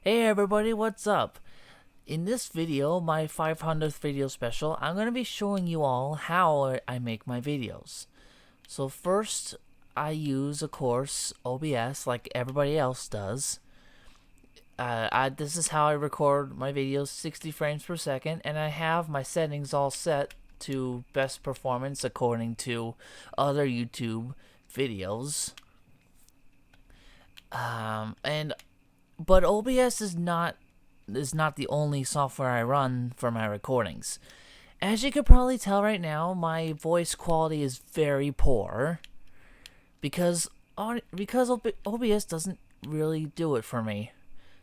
Hey everybody, what's up? In this video, my 500th video special, I'm going to be showing you all how I make my videos. So first, I use, of course, OBS like everybody else does. This is how I record my videos, 60 frames per second, and I have my settings all set to best performance according to other YouTube videos. But OBS is not the only software I run for my recordings. As you could probably tell right now, my voice quality is very poor because OBS doesn't really do it for me.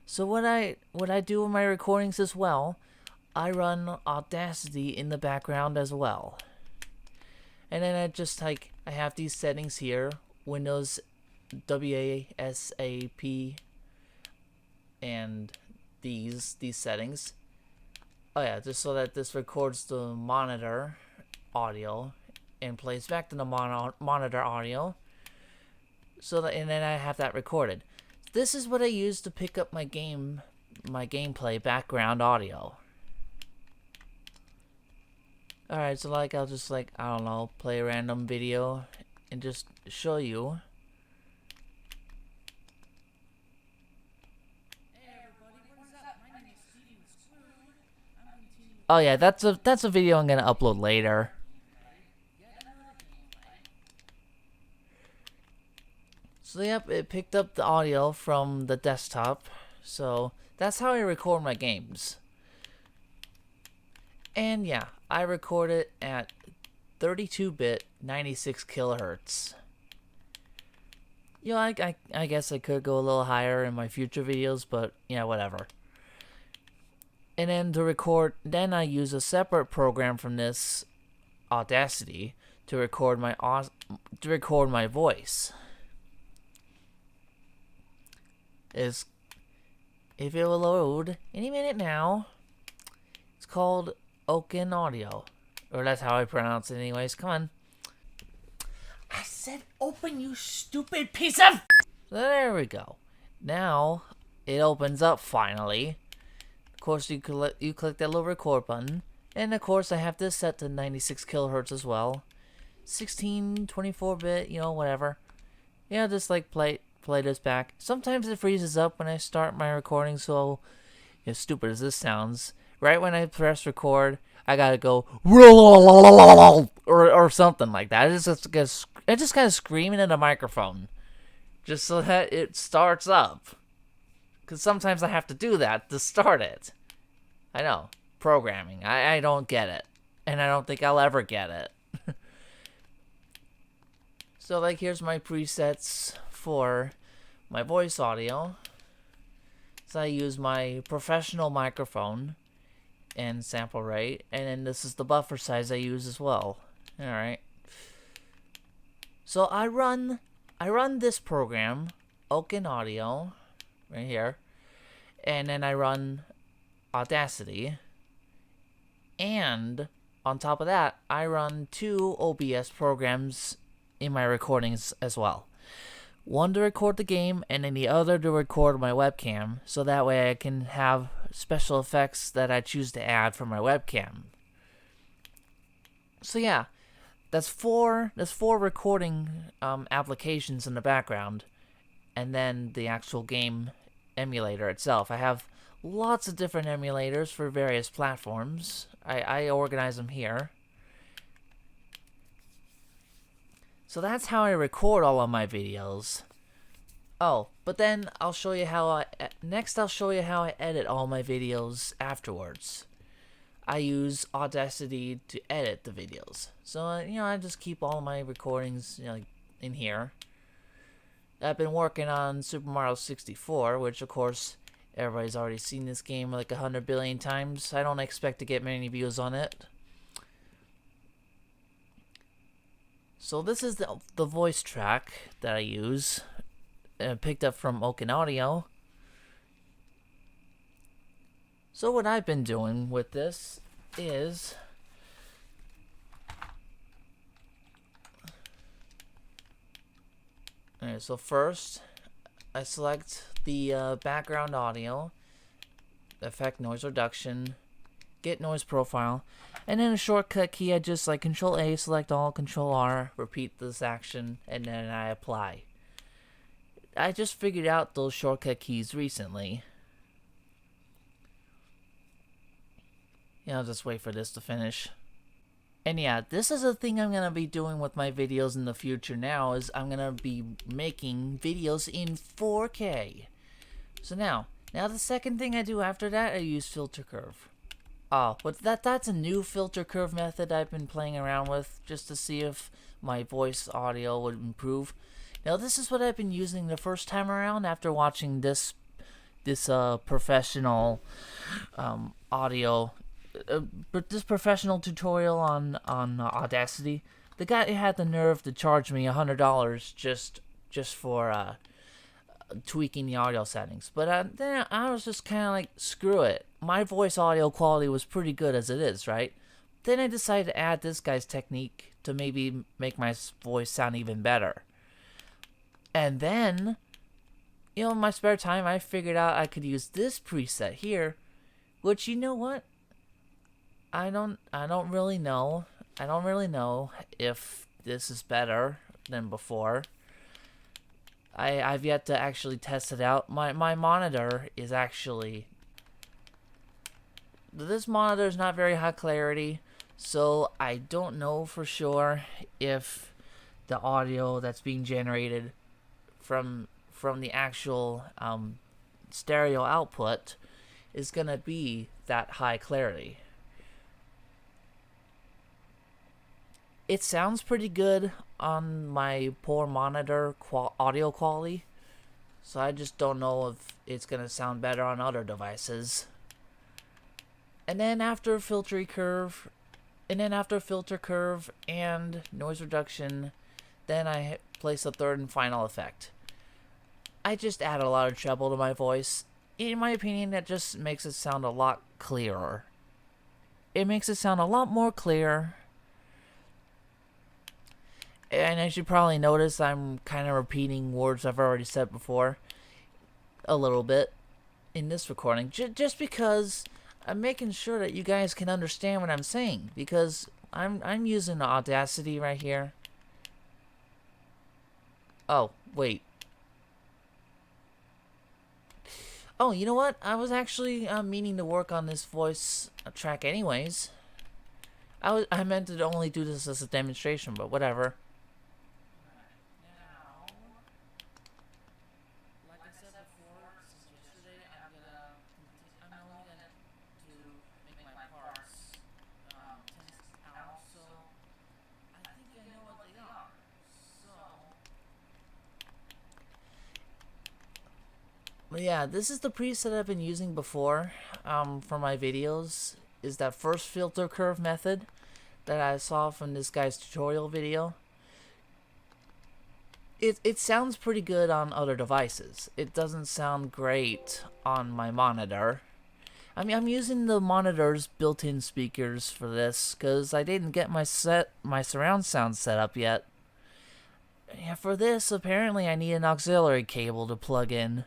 So what I do in my recordings as well, I run Audacity in the background as well. And then I have these settings here, Windows WASAP and these settings. Oh yeah, just so that this records the monitor audio and plays back to the monitor audio. And then I have that recorded. This is what I use to pick up my gameplay background audio. Alright, so I'll just I don't know, play a random video and just show you. Oh yeah, that's a video I'm gonna upload later. So yep, it picked up the audio from the desktop. So that's how I record my games. And yeah, I record it at 32-bit, 96 kilohertz. You know, I guess I could go a little higher in my future videos, but yeah, whatever. And then to record, then I use a separate program from this, Audacity, to record my voice. If it will load any minute now. It's called ocenaudio, or that's how I pronounce it, anyways. Come on. I said open, you stupid piece of. There we go. Now it opens up finally. Of course, you click that little record button, and of course I have this set to 96 kilohertz as well, 16, 24-bit, you know, whatever. Yeah, just play this back. Sometimes it freezes up when I start my recording, so as stupid as this sounds, right when I press record, I gotta go or something like that. I just gotta scream into the microphone just so that it starts up. Because sometimes I have to do that to start it. I know. Programming. I don't get it. And I don't think I'll ever get it. So, here's my presets for my voice audio. So I use my professional microphone and sample rate. And then this is the buffer size I use as well. Alright. So I run this program, ocenaudio, right here, and then I run Audacity, and on top of that I run 2 OBS programs in my recordings as well. One to record the game, and then the other to record my webcam, so that way I can have special effects that I choose to add for my webcam. So yeah, that's four recording applications in the background, and then the actual game emulator itself. I have lots of different emulators for various platforms. I organize them here. So that's how I record all of my videos. Oh, but then I'll show you how I edit all my videos afterwards. I use Audacity to edit the videos. So, I just keep all my recordings, in here. I've been working on Super Mario 64, which of course everybody's already seen this game 100 billion times. I don't expect to get many views on it. So this is the voice track that I use, picked up from ocenaudio. So what I've been doing with this is alright, so first I select the background audio, effect noise reduction, get noise profile, and then a shortcut key, I just like Control A, select all, Control R, repeat this action, and then I apply. I just figured out those shortcut keys recently. Yeah, I'll just wait for this to finish. And yeah, this is a thing I'm gonna be doing with my videos in the future now, is I'm gonna be making videos in 4K. So now the second thing I do after that, I use filter curve. Oh, but that's a new filter curve method I've been playing around with just to see if my voice audio would improve. Now this is what I've been using the first time around after watching this professional audio. But this professional tutorial on Audacity, the guy had the nerve to charge me $100 just for tweaking the audio settings. But then I was just kind of like, screw it. My voice audio quality was pretty good as it is, right? Then I decided to add this guy's technique to maybe make my voice sound even better. And then, you know, in my spare time, I figured out I could use this preset here, which, you know what? I don't really know. I don't really know if this is better than before. I've yet to actually test it out. My monitor is actually... This monitor is not very high clarity, so I don't know for sure if the audio that's being generated from the actual stereo output is gonna be that high clarity. It sounds pretty good on my poor monitor audio quality, so I just don't know if it's gonna sound better on other devices. And then after filter curve and noise reduction, then I place a third and final effect. I just add a lot of treble to my voice. In my opinion, that just makes it sound a lot clearer. It makes it sound a lot more clear. And as you probably notice, I'm kind of repeating words I've already said before a little bit in this recording, just because I'm making sure that you guys can understand what I'm saying, because I'm using Audacity right here. Oh, wait. Oh, you know what? I was actually meaning to work on this voice track anyways. I meant to only do this as a demonstration, but whatever. But yeah, this is the preset I've been using before for my videos, is that first filter curve method that I saw from this guy's tutorial video. It sounds pretty good on other devices. It doesn't sound great on my monitor. I mean, I'm using the monitor's built-in speakers for this because I didn't get my surround sound set up yet. Yeah, for this, apparently I need an auxiliary cable to plug in.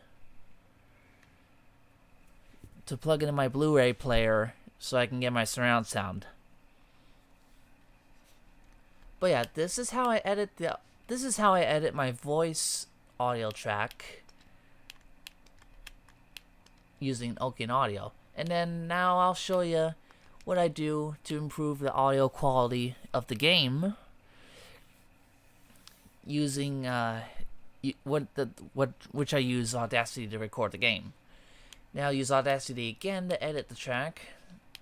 To plug into my Blu-ray player so I can get my surround sound. But yeah, this is how I edit my voice audio track using ocenaudio. And then now I'll show you what I do to improve the audio quality of the game using which I use Audacity to record the game. Now use Audacity again to edit the track.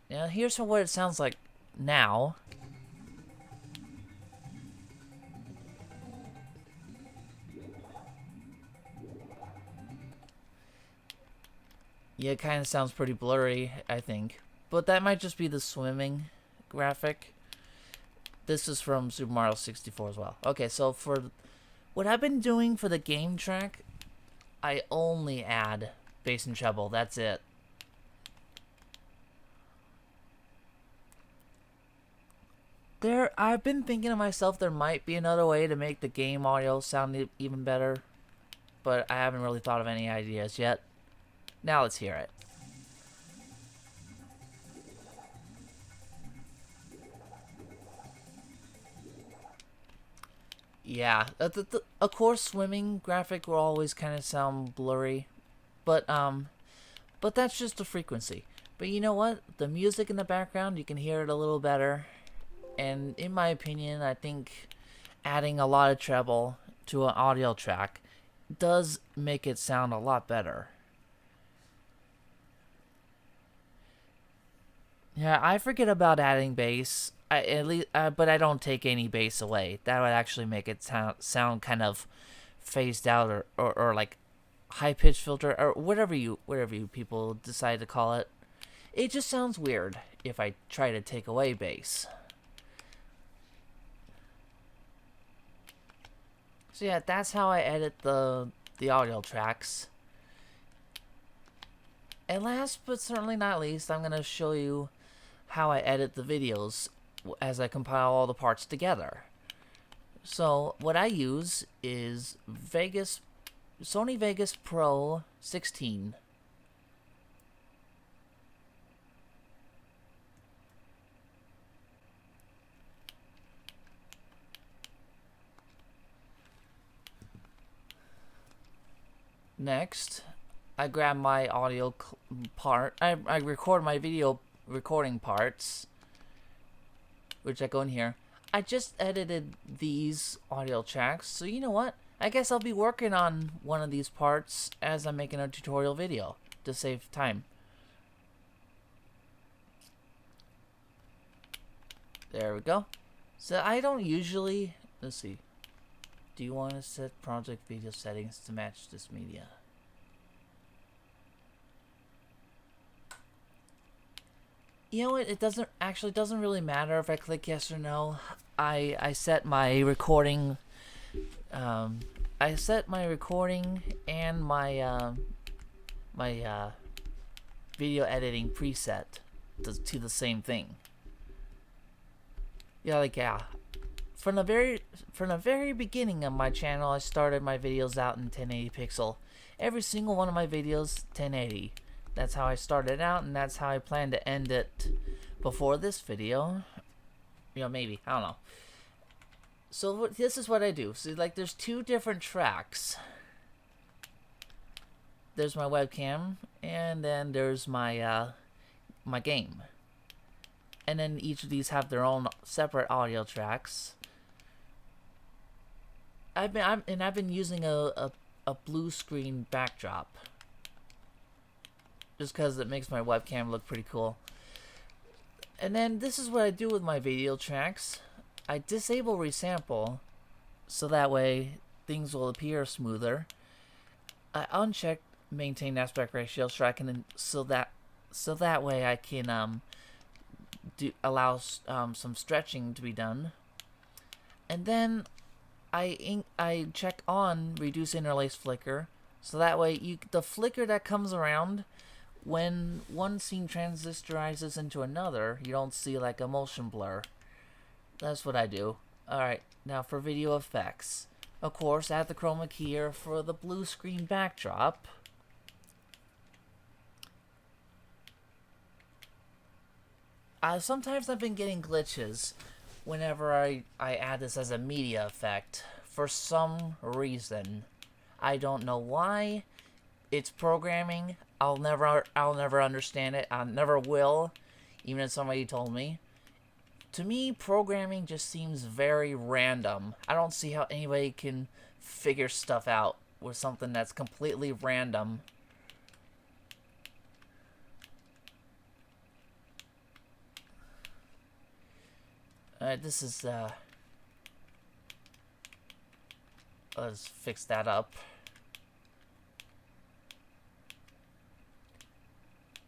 Now here's what it sounds like now. Yeah, it kind of sounds pretty blurry, I think. But that might just be the swimming graphic. This is from Super Mario 64 as well. Okay, so for what I've been doing for the game track, I only add bass and treble. That's it. I've been thinking to myself there might be another way to make the game audio sound even better, but I haven't really thought of any ideas yet. Now let's hear it. Yeah, of course, swimming graphic will always kind of sound blurry, but that's just the frequency. But you know what? The music in the background, you can hear it a little better. And in my opinion, I think adding a lot of treble to an audio track does make it sound a lot better. Yeah, I forget about adding bass. But I don't take any bass away. That would actually make it sound kind of phased out, or like high pitch filter, or whatever you people decide to call it. It just sounds weird if I try to take away bass. So yeah, that's how I edit the audio tracks. And last but certainly not least, I'm gonna show you how I edit the videos as I compile all the parts together. So what I use is Sony Vegas Pro 16. Next, I grab my audio part. I record my video recording parts, which I go in here. I just edited these audio tracks, so you know what? I guess I'll be working on one of these parts as I'm making a tutorial video to save time. There we go. So I don't usually, let's see. Do you want to set project video settings to match this media? You know what? It doesn't really matter if I click yes or no. I set my recording. I set my recording and my video editing preset to the same thing. Yeah. From the very beginning of my channel, I started my videos out in 1080 pixel. Every single one of my videos 1080. That's how I started out, and that's how I plan to end it before this video. You know, maybe. I don't know. So this is what I do. See, like, there's two different tracks. There's my webcam, and then there's my my game. And then each of these have their own separate audio tracks. I've been using a blue screen backdrop, just because it makes my webcam look pretty cool. And then this is what I do with my video tracks. I disable resample, so that way things will appear smoother. I uncheck maintain aspect ratio, so I can so that way I can allow some stretching to be done. And then I check on reduce interlace flicker, so that way the flicker that comes around when one scene transistorizes into another, you don't see like a motion blur. That's what I do. Alright, now for video effects. Of course, add the chroma key here for the blue screen backdrop. Sometimes I've been getting glitches whenever I add this as a media effect. For some reason. I don't know why. It's programming. I'll never understand it. I never will, even if somebody told me. To me, programming just seems very random. I don't see how anybody can figure stuff out with something that's completely random. This is, let's fix that up.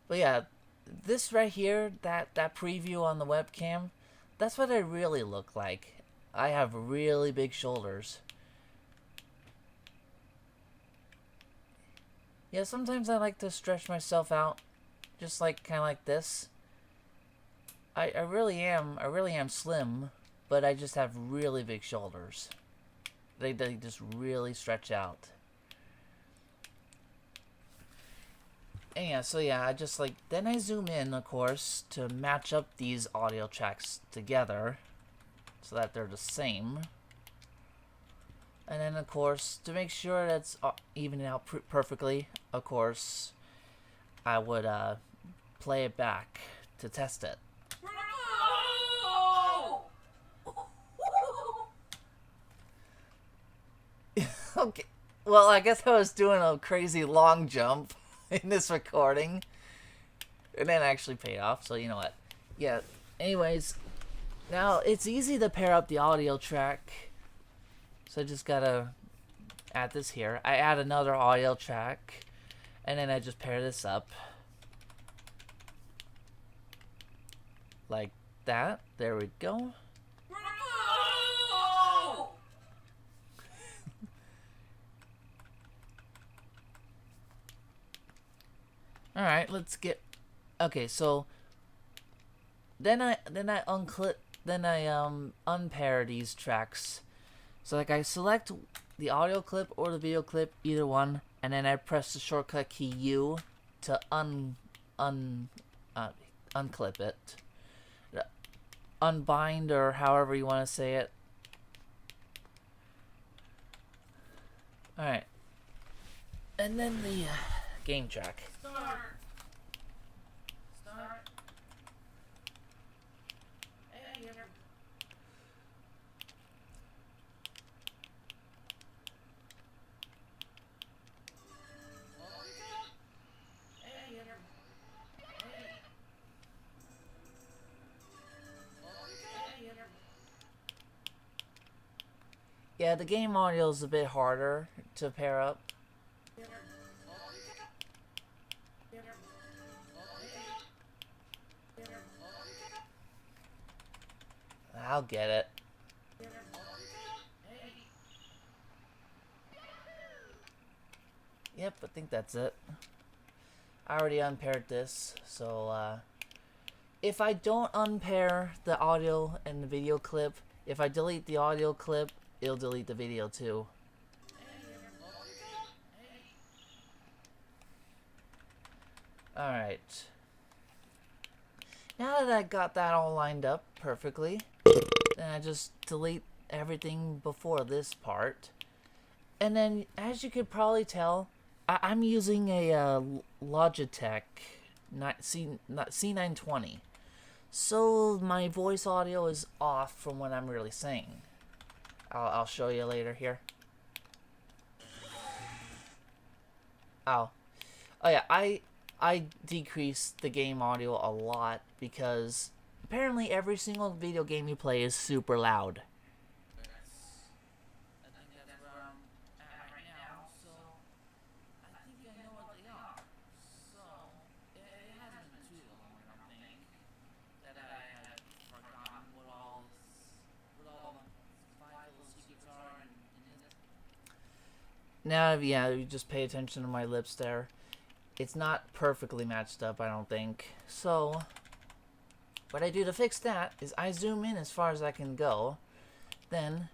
But yeah, this right here, that preview on the webcam, that's what I really look like. I have really big shoulders. Yeah, sometimes I like to stretch myself out, just like kind of like this. I really am slim, but I just have really big shoulders. They just really stretch out. And yeah, so yeah, I just like, then I zoom in, of course, to match up these audio tracks together so that they're the same. And then, of course, to make sure that's evened out perfectly, of course, I would play it back to test it. Okay. Well, I guess I was doing a crazy long jump in this recording. And then actually paid off, so you know what. Yeah, anyways, now it's easy to pair up the audio track. So I just gotta add this here. I add another audio track, and then I just pair this up. Like that. There we go. Alright, let's get... Okay, so... Then I unpair these tracks. So like I select the audio clip or the video clip, either one, and then I press the shortcut key U to unclip it. Unbind, or however you want to say it. Alright. And then the game track. Start. Yeah, the game audio is a bit harder to pair up. I'll get it. Yep, I think that's it. I already unpaired this, so if I don't unpair the audio and the video clip, if I delete the audio clip, it'll delete the video too. Alright. Now that I got that all lined up perfectly, then I just delete everything before this part. And then, as you could probably tell, I'm using a Logitech C920. So my voice audio is off from what I'm really saying. I'll show you later here. Oh yeah, I decreased the game audio a lot because apparently every single video game you play is super loud. Now, yeah, you just pay attention to my lips there. It's not perfectly matched up, I don't think. So, what I do to fix that is I zoom in as far as I can go. Then,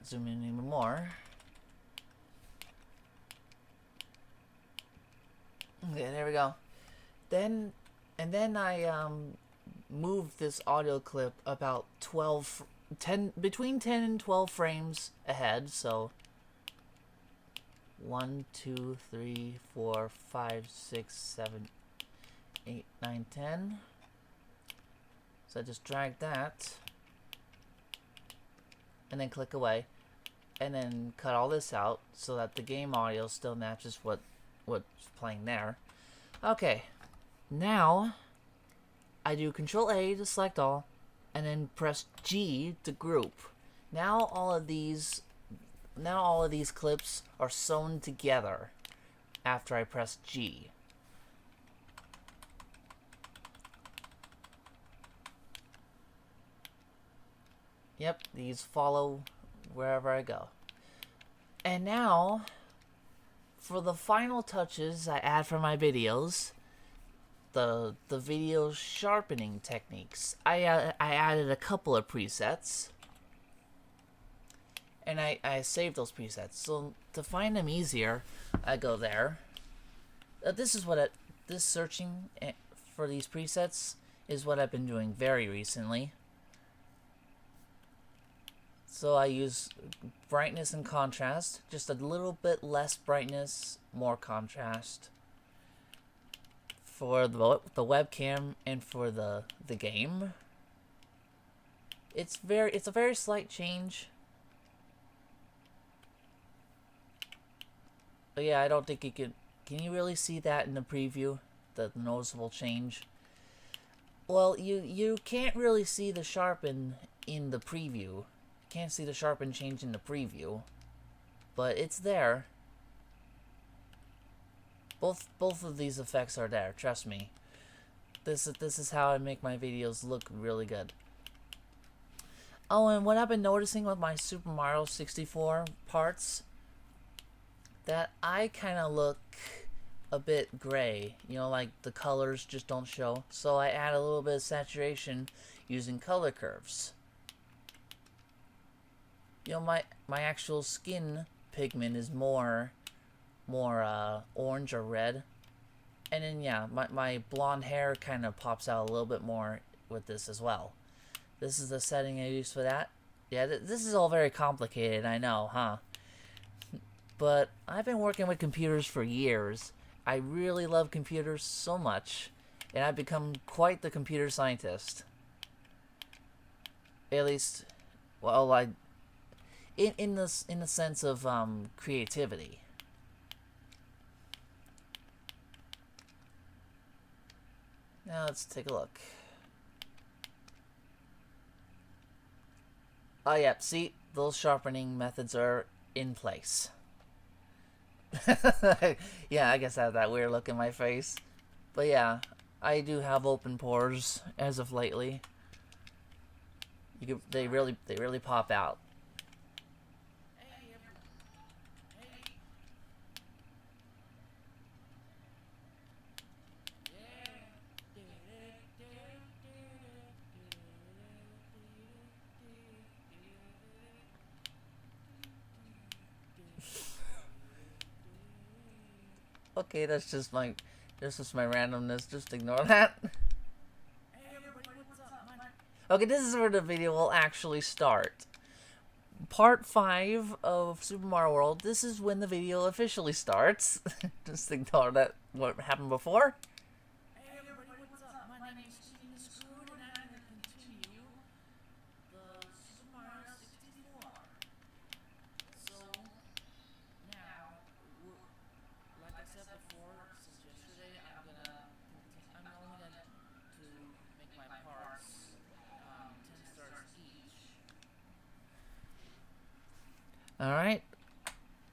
zoom in even more. Okay, there we go. Then I move this audio clip about between 10 and 12 frames ahead. So 1, 2, 3, 4, 5, 6, 7, 8, 9, 10. So I just drag that and then click away and then cut all this out so that the game audio still matches what's playing there. Okay, now I do Control A to select all, and then press G to group. Now all of these clips are sewn together after I press G. Yep, these follow wherever I go. And now, for the final touches I add for my videos, the video sharpening techniques. I added a couple of presets, and I saved those presets. So to find them easier, I go there. This is what this searching for these presets is what I've been doing very recently. So I use brightness and contrast, just a little bit less brightness, more contrast for the webcam and for the game. It's a very slight change. But yeah, I don't think you can you really see that in the preview? The noticeable change? Well, you can't really see the sharpen in the preview. Can't see the sharpen change in the preview, but it's there. Both of these effects are there, trust me. This is how I make my videos look really good. Oh, and what I've been noticing with my Super Mario 64 parts, that I kind of look a bit gray, you know, like the colors just don't show. So I add a little bit of saturation using color curves. You know, my actual skin pigment is more orange or red. And then yeah, my blonde hair kind of pops out a little bit more with this as well. This is the setting I use for that. Yeah, this is all very complicated, I know, huh? But I've been working with computers for years. I really love computers so much, and I've become quite the computer scientist. At least, well, in the sense of creativity. Now let's take a look. Oh yeah, see, those sharpening methods are in place. Yeah, I guess I have that weird look in my face. But yeah, I do have open pores as of lately. They really pop out. Okay, that's just my randomness. Just ignore that. Okay, this is where the video will actually start. Part 5 of Super Mario World. This is when the video officially starts. Just ignore that what happened before. Alright.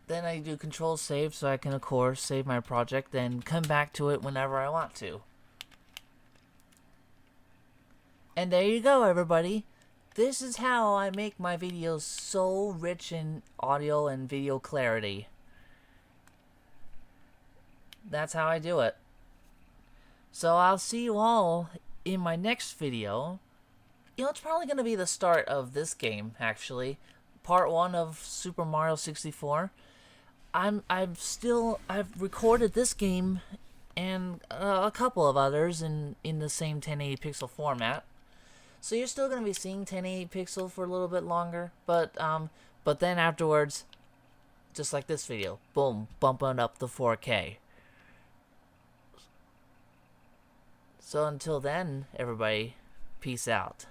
Then I do control save so I can of course save my project and come back to it whenever I want to. And there you go, everybody. This is how I make my videos so rich in audio and video clarity. That's how I do it. So I'll see you all in my next video. You know, it's probably going to be the start of this game, actually. Part 1 of Super Mario 64. I've recorded this game and a couple of others in the same 1080 pixel format. So you're still going to be seeing 1080 pixel for a little bit longer, but then afterwards, just like this video, boom, bumping up the 4K. So until then, everybody, peace out.